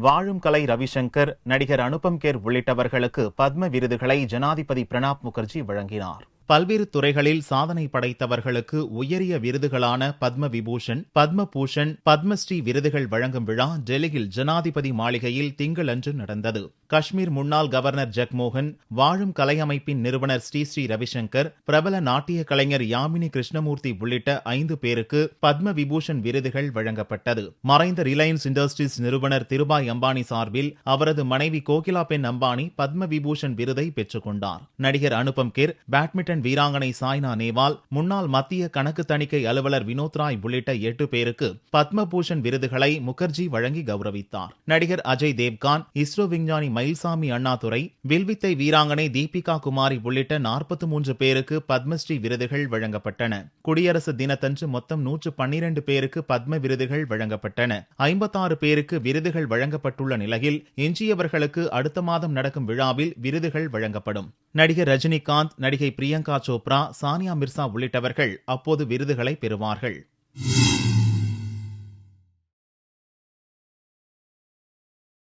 வாழும் கலை ரவிசங்கர், நடிகர் அனுபம் கேர் உள்ளிட்டவர்களுக்கு பத்ம விருதுகளை ஜனாதிபதி பிரணாப் முகர்ஜி வழங்கினார். பல்வேறு துறைகளில் சாதனை படைத்தவர்களுக்கு உயரிய விருதுகளான பத்ம விபூஷன், பத்ம பூஷன், பத்மஸ்ரீ விருதுகள் வழங்கும் விழா டெல்லியில் ஜனாதிபதி மாளிகையில் திங்களன்று நடந்தது. காஷ்மீர் முன்னாள் கவர்னர் ஜக்மோகன், வாழும் கலை அமைப்பின் நிறுவனர் ஸ்ரீ ரவிசங்கர், பிரபல நாட்டிய கலைஞர் யாமினி கிருஷ்ணமூர்த்தி உள்ளிட்ட 5 பேருக்கு பத்ம விபூஷன் விருதுகள் வழங்கப்பட்டது. மறைந்த ரிலையன்ஸ் இண்டஸ்ட்ரீஸ் நிறுவனர் திருபாய் அம்பானி சார்பில் அவரது மனைவி கோகிலா பென் அம்பானி பத்ம விபூஷன் விருதை பெற்றுக் கொண்டார். நடிகர் அனுபம் கேர், பேட்மிண்டன் வீராங்கனை சாய்னா நேவால், முன்னாள் மத்திய கணக்கு தணிக்கை அலுவலர் வினோத் ராய் உள்ளிட்ட 8 பேருக்கு பத்ம பூஷன் விருதுகளை முகர்ஜி வழங்கி கௌரவித்தார். நடிகர் அஜய் தேவ்கான், இஸ்ரோ விஞ்ஞானி மயில்சாமி அண்ணாதுரை, வில்வித்தை வீராங்கனை தீபிகா குமாரி உள்ளிட்ட 43 பேருக்கு பத்மஸ்ரீ விருதுகள் வழங்கப்பட்டன. குடியரசு தினத்தன்று மொத்தம் 112 பேருக்கு பத்ம விருதுகள் வழங்கப்பட்டன. 56 பேருக்கு விருதுகள் வழங்கப்பட்டுள்ள நிலையில் எஞ்சியவர்களுக்கு அடுத்த மாதம் நடக்கும் விழாவில் விருதுகள் வழங்கப்படும். நடிகர் ரஜினிகாந்த், நடிகை பிரியங்கா சோப்ரா, சானியா மிர்சா உள்ளிட்டவர்கள் அப்போது விருதுகளை பெறுவார்கள்.